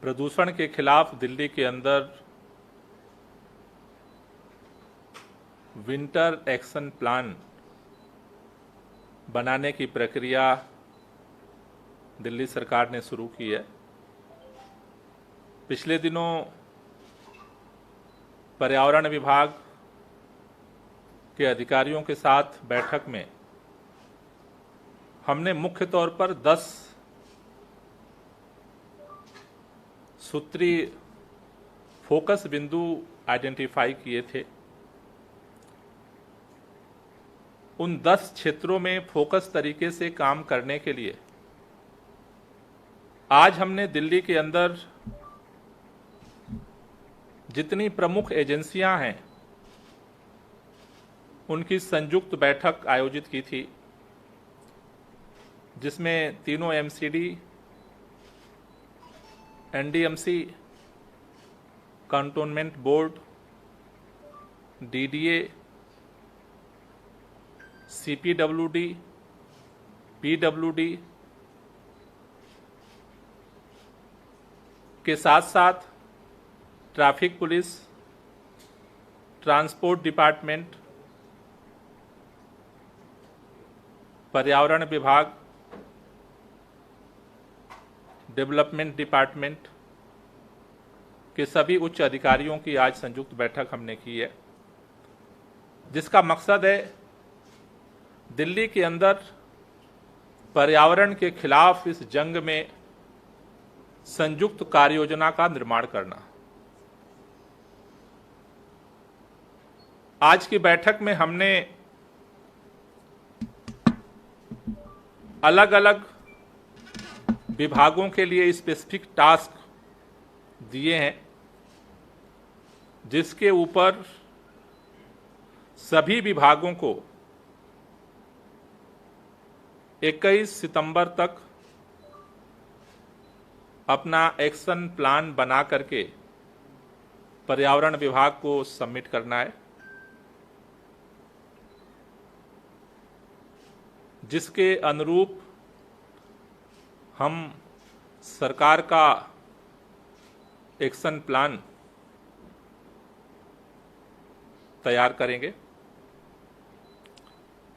प्रदूषण के खिलाफ दिल्ली के अंदर विंटर एक्शन प्लान बनाने की प्रक्रिया दिल्ली सरकार ने शुरू की है। पिछले दिनों पर्यावरण विभाग के अधिकारियों के साथ बैठक में हमने मुख्य तौर पर 10 सूत्रीय फोकस बिंदु आइडेंटिफाई किए थे। उन 10 क्षेत्रों में फोकस तरीके से काम करने के लिए आज हमने दिल्ली के अंदर जितनी प्रमुख एजेंसियां हैं उनकी संयुक्त बैठक आयोजित की थी, जिसमें तीनों MCD, NDMC, cantonment board, DDA, CPWD, PWD के साथ साथ ट्रैफिक पुलिस, ट्रांसपोर्ट डिपार्टमेंट, पर्यावरण विभाग, डेवलपमेंट डिपार्टमेंट के सभी उच्च अधिकारियों की आज संयुक्त बैठक हमने की है, जिसका मकसद है दिल्ली के अंदर पर्यावरण के खिलाफ इस जंग में संयुक्त कार्ययोजना का निर्माण करना। आज की बैठक में हमने अलग अलग विभागों के लिए स्पेसिफिक टास्क दिए हैं, जिसके ऊपर सभी विभागों को 21 सितंबर तक अपना एक्शन प्लान बना करके पर्यावरण विभाग को सबमिट करना है, जिसके अनुरूप हम सरकार का एक्शन प्लान तैयार करेंगे।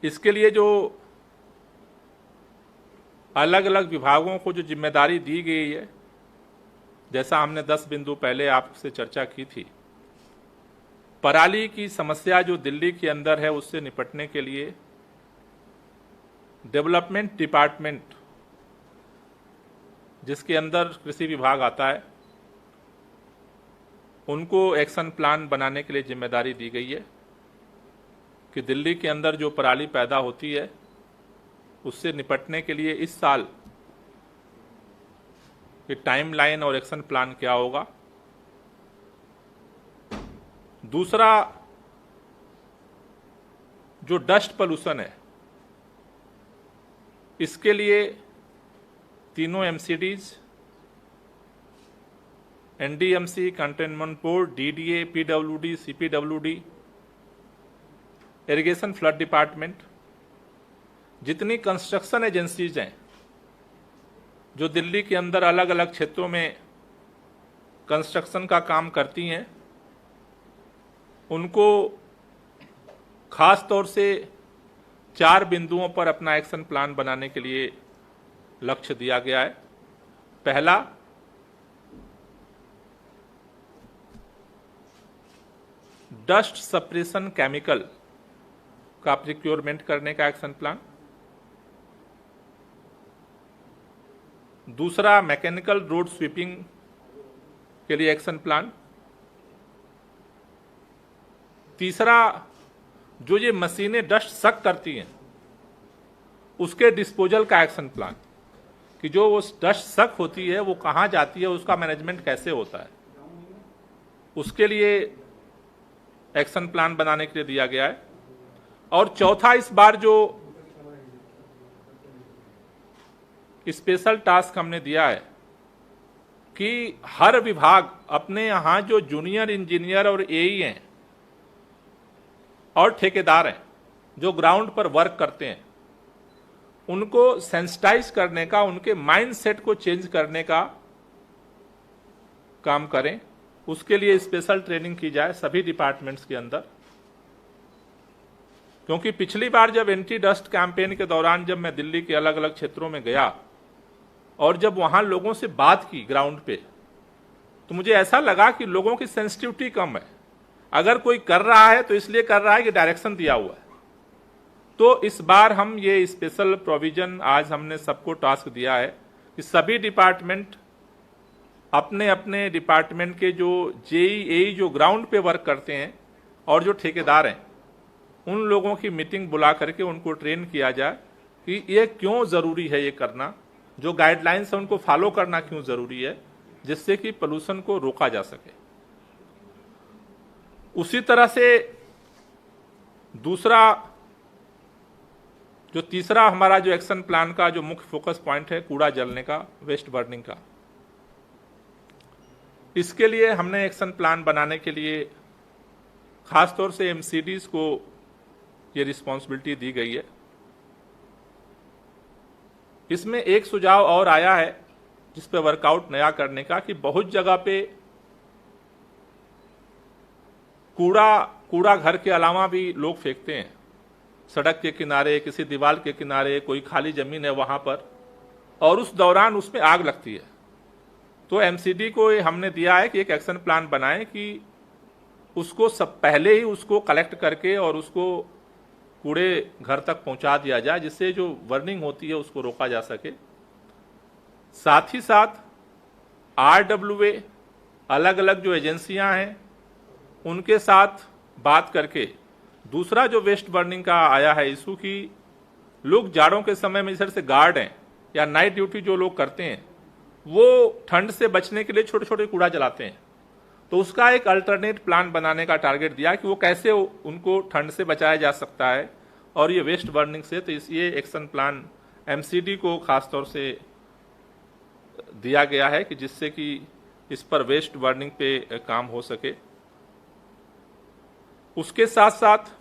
इसके लिए जो अलग अलग विभागों को जो जिम्मेदारी दी गई है, जैसा हमने 10 बिंदु पहले आपसे चर्चा की थी, पराली की समस्या जो दिल्ली के अंदर है उससे निपटने के लिए डेवलपमेंट डिपार्टमेंट, जिसके अंदर कृषि विभाग आता है, उनको एक्शन प्लान बनाने के लिए जिम्मेदारी दी गई है कि दिल्ली के अंदर जो पराली पैदा होती है उससे निपटने के लिए इस साल कि टाइमलाइन और एक्शन प्लान क्या होगा। दूसरा, जो डस्ट पोल्यूशन है, इसके लिए तीनों MCDs, NDMC, cantonment board, DDA, PWD, CPWD, irrigation flood department, जितनी कंस्ट्रक्शन एजेंसीज हैं जो दिल्ली के अंदर अलग अलग क्षेत्रों में कंस्ट्रक्शन का काम करती हैं, उनको खास तौर से 4 बिंदुओं पर अपना एक्शन प्लान बनाने के लिए लक्ष्य दिया गया है। पहला, डस्ट सप्रेशन केमिकल का प्रिक्योरमेंट करने का एक्शन प्लान। दूसरा, मैकेनिकल रोड स्वीपिंग के लिए एक्शन प्लान। तीसरा, जो ये मशीनें डस्ट सक करती हैं उसके डिस्पोजल का एक्शन प्लान, कि जो वो डस्ट सक होती है वो कहाँ जाती है, उसका मैनेजमेंट कैसे होता है, उसके लिए एक्शन प्लान बनाने के लिए दिया गया है। और चौथा, इस बार जो स्पेशल टास्क हमने दिया है कि हर विभाग अपने यहां जो जूनियर इंजीनियर और एई हैं और ठेकेदार हैं जो ग्राउंड पर वर्क करते हैं, उनको सेंसिटाइज करने का, उनके माइंड सेट को चेंज करने का काम करें, उसके लिए स्पेशल ट्रेनिंग की जाए सभी डिपार्टमेंट्स के अंदर। क्योंकि पिछली बार जब एंटी डस्ट कैंपेन के दौरान जब मैं दिल्ली के अलग अलग क्षेत्रों में गया और जब वहां लोगों से बात की ग्राउंड पे, तो मुझे ऐसा लगा कि लोगों की सेंसिटिविटी कम है। अगर कोई कर रहा है तो इसलिए कर रहा है कि डायरेक्शन दिया हुआ है। तो इस बार हम ये स्पेशल प्रोविजन आज हमने सबको टास्क दिया है कि सभी डिपार्टमेंट अपने अपने डिपार्टमेंट के जो जेई जो ग्राउंड पे वर्क करते हैं और जो ठेकेदार हैं, उन लोगों की मीटिंग बुला करके उनको ट्रेन किया जाए कि ये क्यों जरूरी है, ये करना, जो गाइडलाइंस है उनको फॉलो करना क्यों जरूरी है, जिससे कि पोल्यूशन को रोका जा सके। उसी तरह से तीसरा हमारा जो एक्शन प्लान का जो मुख्य फोकस पॉइंट है कूड़ा जलने का, वेस्ट बर्निंग का, इसके लिए हमने एक्शन प्लान बनाने के लिए खासतौर से एमसीडीज को ये रिस्पॉन्सिबिलिटी दी गई है। इसमें एक सुझाव और आया है जिस पे वर्कआउट नया करने का, कि बहुत जगह पे कूड़ा घर के अलावा भी लोग फेंकते हैं, सड़क के किनारे, किसी दीवार के किनारे, कोई खाली जमीन है वहां पर, और उस दौरान उसमें आग लगती है। तो एमसीडी को हमने दिया है कि एक एक्शन प्लान बनाएं कि उसको सब पहले ही उसको कलेक्ट करके और उसको कूड़े घर तक पहुंचा दिया जाए, जिससे जो बर्निंग होती है उसको रोका जा सके। साथ ही साथ RWA, अलग अलग जो एजेंसियां हैं, उनके साथ बात करके दूसरा जो वेस्ट बर्निंग का आया है इशू, कि लोग जाड़ों के समय में इधर से गार्ड हैं या नाइट ड्यूटी जो लोग करते हैं, वो ठंड से बचने के लिए छोटे छोटे कूड़ा जलाते हैं। तो उसका एक अल्टरनेट प्लान बनाने का टारगेट दिया कि वो कैसे उनको ठंड से बचाया जा सकता है और ये वेस्ट बर्निंग से। तो ये एक्शन प्लान एमसीडी को खासतौर से दिया गया है कि जिससे कि इस पर वेस्ट बर्निंग पे काम हो सके। उसके साथ साथ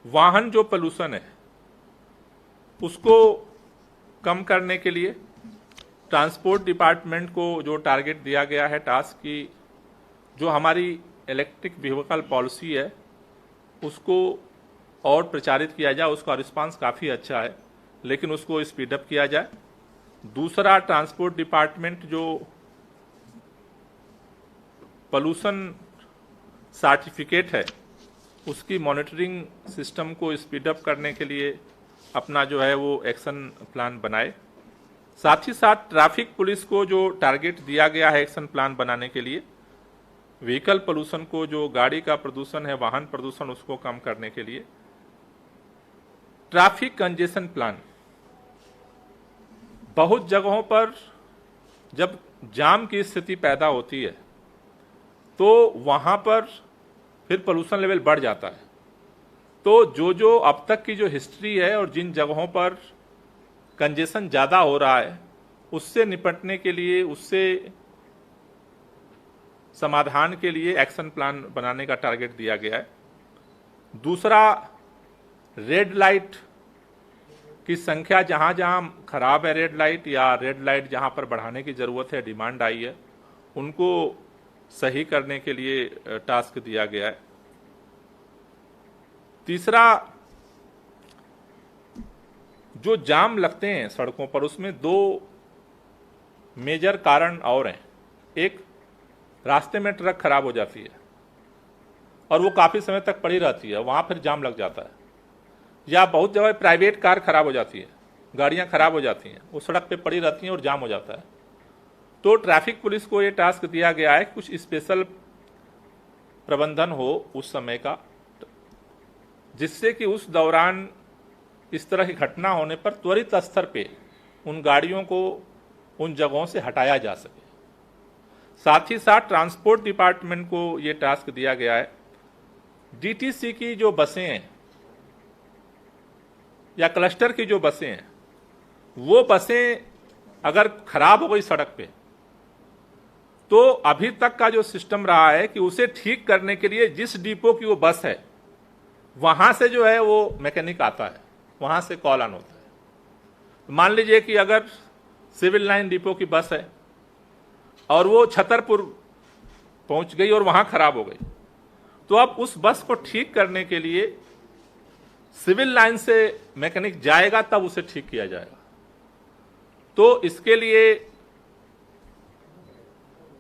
वाहन जो पोल्यूशन है उसको कम करने के लिए ट्रांसपोर्ट डिपार्टमेंट को जो टारगेट दिया गया है टास्क की, जो हमारी इलेक्ट्रिक व्हीकल पॉलिसी है उसको और प्रचारित किया जाए। उसका रिस्पांस काफ़ी अच्छा है, लेकिन उसको स्पीडअप किया जाए। दूसरा, ट्रांसपोर्ट डिपार्टमेंट जो पोल्यूशन सर्टिफिकेट है उसकी मॉनिटरिंग सिस्टम को स्पीडअप करने के लिए अपना जो है वो एक्शन प्लान बनाए। साथ ही साथ ट्रैफिक पुलिस को जो टारगेट दिया गया है एक्शन प्लान बनाने के लिए, व्हीकल पोल्यूशन को, जो गाड़ी का प्रदूषण है, वाहन प्रदूषण, उसको कम करने के लिए। ट्रैफिक कंजेशन प्लान, बहुत जगहों पर जब जाम की स्थिति पैदा होती है तो वहां पर फिर पोल्यूशन लेवल बढ़ जाता है। तो जो अब तक की जो हिस्ट्री है और जिन जगहों पर कंजेशन ज़्यादा हो रहा है उससे निपटने के लिए, उससे समाधान के लिए एक्शन प्लान बनाने का टारगेट दिया गया है। दूसरा, रेड लाइट की संख्या, जहां जहां खराब है रेड लाइट या रेड लाइट जहां पर बढ़ाने की जरूरत है, डिमांड आई है, उनको सही करने के लिए टास्क दिया गया है। तीसरा, जो जाम लगते हैं सड़कों पर उसमें दो मेजर कारण और हैं। एक, रास्ते में ट्रक खराब हो जाती है और वो काफी समय तक पड़ी रहती है, वहां फिर जाम लग जाता है। या बहुत जगह प्राइवेट कार खराब हो जाती है, गाड़ियां खराब हो जाती हैं, वो सड़क पे पड़ी रहती हैं और जाम हो जाता है। तो ट्रैफिक पुलिस को ये टास्क दिया गया है कि कुछ स्पेशल प्रबंधन हो उस समय का, जिससे कि उस दौरान इस तरह की घटना होने पर त्वरित स्तर पे उन गाड़ियों को उन जगहों से हटाया जा सके। साथ ही साथ ट्रांसपोर्ट डिपार्टमेंट को ये टास्क दिया गया है, डीटीसी की जो बसें हैं या क्लस्टर की जो बसें हैं, वो बसें अगर खराब हो गई सड़क पे, तो अभी तक का जो सिस्टम रहा है कि उसे ठीक करने के लिए जिस डिपो की वो बस है वहां से जो है वो मैकेनिक आता है, वहां से कॉल ऑन होता है। मान लीजिए कि अगर सिविल लाइन डिपो की बस है और वो छतरपुर पहुंच गई और वहां खराब हो गई। तो अब उस बस को ठीक करने के लिए सिविल लाइन से मैकेनिक जाएगा, तब उसे ठीक किया जाएगा। तो इसके लिए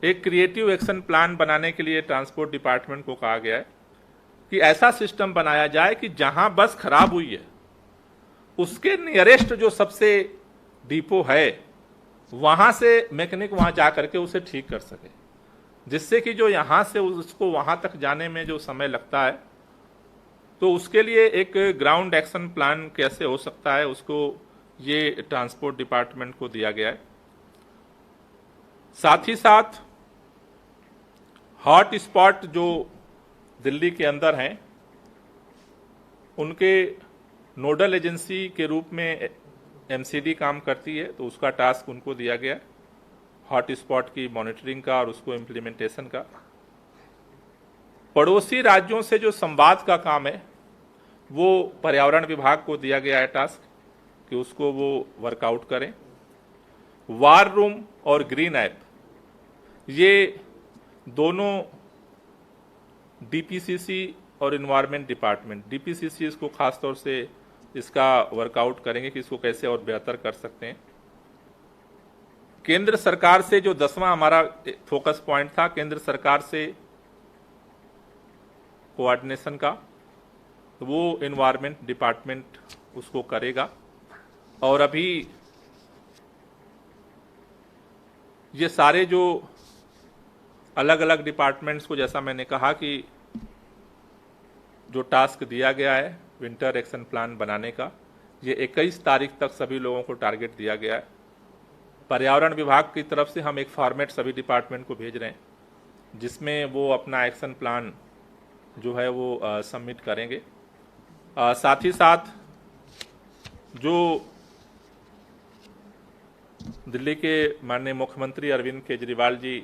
एक क्रिएटिव एक्शन प्लान बनाने के लिए ट्रांसपोर्ट डिपार्टमेंट को कहा गया है कि ऐसा सिस्टम बनाया जाए कि जहां बस खराब हुई है उसके नियरेस्ट जो सबसे डिपो है वहां से मैकेनिक वहां जा करके उसे ठीक कर सके, जिससे कि जो यहां से उसको वहां तक जाने में जो समय लगता है, तो उसके लिए एक ग्राउंड एक्शन प्लान कैसे हो सकता है उसको ये ट्रांसपोर्ट डिपार्टमेंट को दिया गया है। साथ ही साथ हॉट स्पॉट जो दिल्ली के अंदर हैं उनके नोडल एजेंसी के रूप में एमसीडी काम करती है, तो उसका टास्क उनको दिया गया है हॉट स्पॉट की मॉनिटरिंग का और उसको इम्प्लीमेंटेशन का। पड़ोसी राज्यों से जो संवाद का काम है वो पर्यावरण विभाग को दिया गया है टास्क कि उसको वो वर्कआउट करें। वार रूम और ग्रीन ऐप ये दोनों डीपीसीसी और इन्वायरमेंट डिपार्टमेंट, डीपीसीसी इसको खास तौर से इसका वर्कआउट करेंगे कि इसको कैसे और बेहतर कर सकते हैं। केंद्र सरकार से जो 10वां हमारा फोकस पॉइंट था, केंद्र सरकार से कोऑर्डिनेशन का, तो वो इन्वायरमेंट डिपार्टमेंट उसको करेगा। और अभी ये सारे जो अलग अलग डिपार्टमेंट्स को, जैसा मैंने कहा कि जो टास्क दिया गया है विंटर एक्शन प्लान बनाने का, ये 21 तारीख तक सभी लोगों को टारगेट दिया गया है। पर्यावरण विभाग की तरफ से हम एक फॉर्मेट सभी डिपार्टमेंट को भेज रहे हैं जिसमें वो अपना एक्शन प्लान जो है वो सबमिट करेंगे। साथ ही साथ जो दिल्ली के माननीय मुख्यमंत्री अरविंद केजरीवाल जी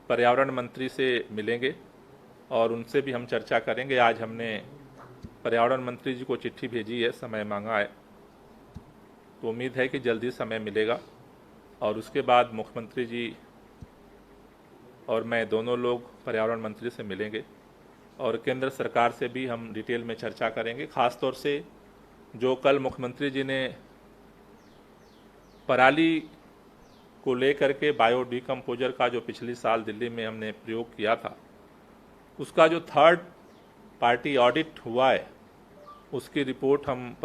पर्यावरण मंत्री से मिलेंगे और उनसे भी हम चर्चा करेंगे। आज हमने पर्यावरण मंत्री जी को चिट्ठी भेजी है, समय मांगा है, तो उम्मीद है कि जल्दी समय मिलेगा और उसके बाद मुख्यमंत्री जी और मैं दोनों लोग पर्यावरण मंत्री से मिलेंगे और केंद्र सरकार से भी हम डिटेल में चर्चा करेंगे। खास तौर से जो कल मुख्यमंत्री जी ने पराली को लेकर के बायो डिकम्पोजर का जो पिछले साल दिल्ली में हमने प्रयोग किया था, उसका जो थर्ड पार्टी ऑडिट हुआ है उसकी रिपोर्ट हम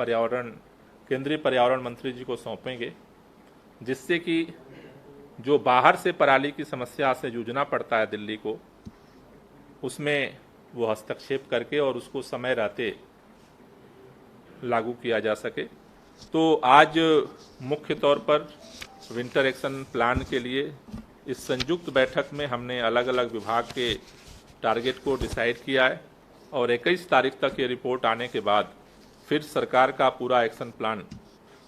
केंद्रीय पर्यावरण मंत्री जी को सौंपेंगे, जिससे कि जो बाहर से पराली की समस्या से जूझना पड़ता है दिल्ली को, उसमें वो हस्तक्षेप करके और उसको समय रहते लागू किया जा सके। तो आज मुख्य तौर पर विंटर एक्शन प्लान के लिए इस संयुक्त बैठक में हमने अलग अलग विभाग के टारगेट को डिसाइड किया है और 21 तारीख तक ये रिपोर्ट आने के बाद फिर सरकार का पूरा एक्शन प्लान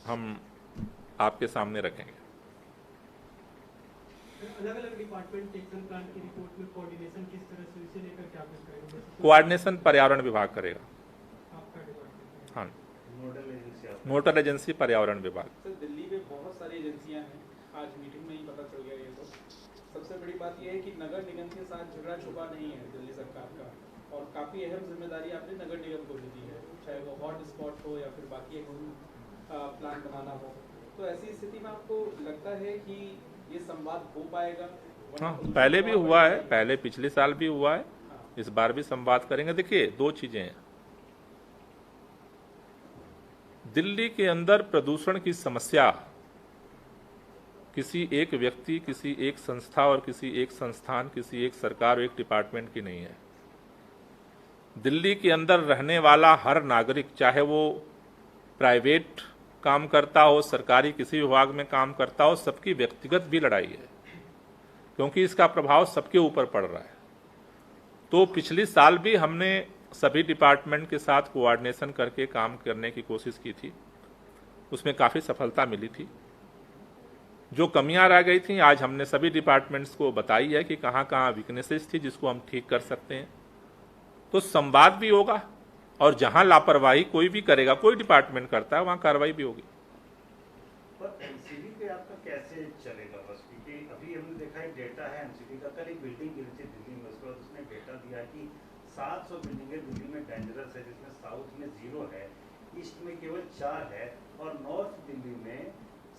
हम आपके सामने रखेंगे। अलग अलग डिपार्टमेंट एक्शन प्लान की रिपोर्ट में कोऑर्डिनेशन किस तरह से इसे लेकर क्या कुछ करेंगे? कोऑर्डिनेशन पर्यावरण विभाग करेगा। आपका डिपार्टमेंट? हाँ, नोडल एजेंसी पर्यावरण विभाग। सर, दिल्ली में बहुत सारी एजेंसियां हैं, आज मीटिंग में ही पता चल गया ये तो। सबसे बड़ी बात यह है कि नगर निगम के साथ झगड़ा छुपा नहीं है दिल्ली सरकार का, और काफी अहम जिम्मेदारी आपने नगर निगम को भी दी है, चाहे वो हॉट स्पॉट हो या फिर बाकी प्लान बनाना हो। तो ऐसी स्थिति में आपको लगता है कि ये संवाद हो पाएगा? हाँ, पहले भी हुआ है, पहले पिछले साल भी हुआ है, इस बार भी संवाद करेंगे। देखिए, दो चीजें हैं। दिल्ली के अंदर प्रदूषण की समस्या किसी एक व्यक्ति, किसी एक संस्था और किसी एक संस्थान, किसी एक सरकार और एक डिपार्टमेंट की नहीं है। दिल्ली के अंदर रहने वाला हर नागरिक, चाहे वो प्राइवेट काम करता हो, सरकारी किसी विभाग में काम करता हो, सबकी व्यक्तिगत भी लड़ाई है, क्योंकि इसका प्रभाव सबके ऊपर पड़ रहा है। तो पिछले साल भी हमने सभी डिपार्टमेंट के साथ कोऑर्डिनेशन करके काम करने की कोशिश की थी, उसमें काफ़ी सफलता मिली थी। जो कमियां रह गई थी, आज हमने सभी डिपार्टमेंट्स को बताई है कि कहाँ कहाँ वीकनेसेस थी जिसको हम ठीक कर सकते हैं। तो संवाद भी होगा और जहां लापरवाही कोई भी करेगा, कोई डिपार्टमेंट करता है, वहां कार्रवाई भी होगी। पर एनसीडी पे आपका कैसे चलेगा बस, क्योंकि अभी हमने देखा है डेटा है एनसीडी का, कल एक बिल्डिंग गिरी थी दिल्ली में, उसके बाद उसने डेटा दिया कि 700 बिल्डिंगें दिल्ली में डेंजरस है, जिसमें साउथ में 0 है, ईस्ट में केवल 4 है और नॉर्थ दिल्ली में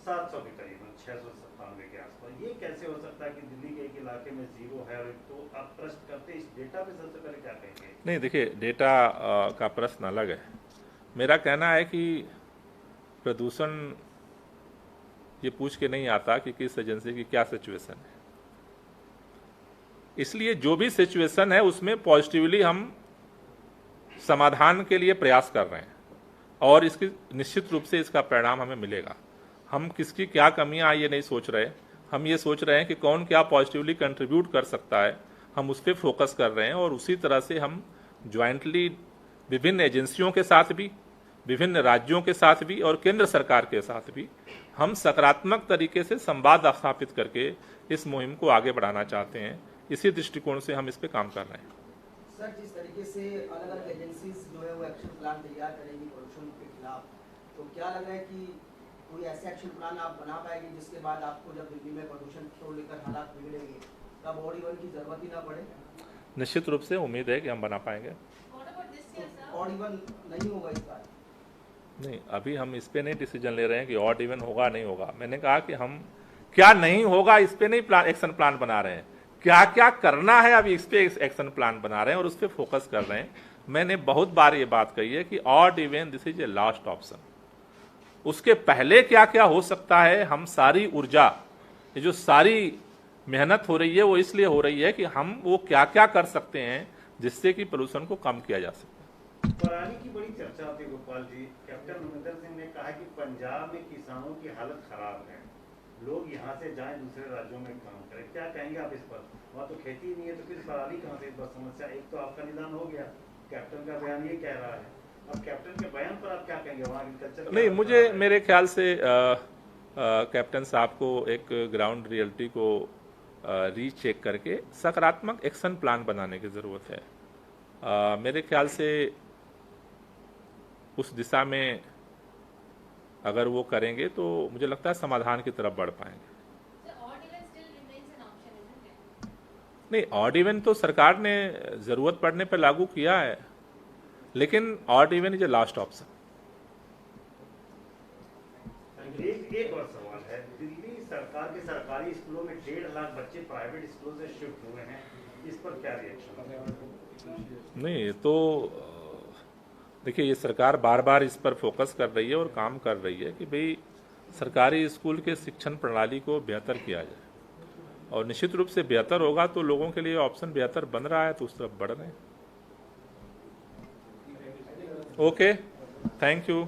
700 के करीबन 697 के आसपास। ये कैसे हो सकता है कि दिल्ली के एक इलाके में 0 है? और तो आप प्रश्न करते हैं इस डेटा पे, सबसे पहले क्या कहेंगे? नहीं, देखिए, डेटा का प्रश्न अलग है। मेरा कहना है कि प्रदूषण ये पूछ के नहीं आता कि किस एजेंसी की क्या सिचुएशन है, इसलिए जो भी सिचुएशन है उसमें पॉजिटिवली हम समाधान के लिए प्रयास कर रहे हैं और इसकी निश्चित रूप से इसका परिणाम हमें मिलेगा। हम किसकी क्या कमियां ये नहीं सोच रहे, हम ये सोच रहे हैं कि कौन क्या पॉजिटिवली कंट्रीब्यूट कर सकता है, हम उस पर फोकस कर रहे हैं और उसी तरह से हम ज्वाइंटली विभिन्न एजेंसियों के साथ भी, विभिन्न राज्यों के साथ भी और केंद्र सरकार के साथ भी हम सकारात्मक तरीके से संवाद स्थापित करके इस मुहिम को आगे बढ़ाना चाहते हैं। इसी दृष्टिकोण से हम इस पे काम कर रहे हैं। सर, जिस तरीके से अलग अलग एजेंसीज जो है वो एक्शन प्लान तैयार करेंगी पोल्यूशन के खिलाफ, तो क्या लग रहा है कि कोई ऐसा एक्शन प्लान आप बना पाएंगे जिसके बाद आपको जब दिल्ली में प्रदूषण को लेकर हालात बिगड़ेंगे तब ऑड इवन की जरूरत ही ना पड़े? निश्चित रूप से उम्मीद है कि हम बना पाएंगे। ऑड इवन नहीं होगा इस बार? नहीं, अभी हम इस पे नहीं डिसीजन ले रहे हैं कि ऑड इवन होगा नहीं होगा। मैंने कहा कि हम क्या नहीं होगा इस पे नहीं एक्शन प्लान बना रहे हैं, क्या क्या करना है अभी इस पे एक्शन प्लान बना रहे हैं और उस पे फोकस कर रहे हैं। मैंने बहुत बार ये बात कही है कि odd even this is a last option. उसके पहले क्या क्या हो सकता है, हम सारी ऊर्जा, ये जो सारी मेहनत हो रही है वो इसलिए हो रही है कि हम वो क्या क्या कर सकते हैं जिससे कि पोल्यूशन को कम किया जा सके। पराली की बड़ी चर्चा होती है गोपाल जी। कैप्टन अमरिंदर सिंह ने कहा कि पंजाब में किसानों की हालत खराब है, लोग यहाँ से जाएं दूसरे राज्यों में काम करें, क्या कहेंगे आप इस पर? वहाँ तो खेती ही नहीं है तो फिर पराली कहाँ से? इस बार समस्या एक तो आपका निदान हो गया, कैप्टन का बयान ये कह रहा है, अब कैप्टन के बयान पर आप क्या कहेंगे? वहाँ एग्रीकल्चर नहीं, मुझे मेरे ख्याल से कैप्टन साहब को एक ग्राउंड रियलिटी को रीचेक करके सकारात्मक एक्शन प्लान बनाने की जरूरत है। मेरे ख्याल से उस दिशा में अगर वो करेंगे तो मुझे लगता है समाधान की तरफ बढ़ पाएंगे। नहीं, ऑड इवन तो सरकार ने जरूरत पड़ने पर लागू किया है, लेकिन odd even is a last option. एक और सवाल है, दिल्ली सरकार के सरकारी स्कूलों में 1.5 लाख बच्चे प्राइवेट स्कूलों से शिफ्ट हुए हैं, इस पर क्या रिएक्शन? नहीं, तो देखिए, ये सरकार बार बार इस पर फोकस कर रही है और काम कर रही है कि भाई सरकारी स्कूल के शिक्षण प्रणाली को बेहतर किया जाए और निश्चित रूप से बेहतर होगा तो लोगों के लिए ऑप्शन बेहतर बन रहा है तो उस तरफ बढ़ रहे हैं। Okay, thank you.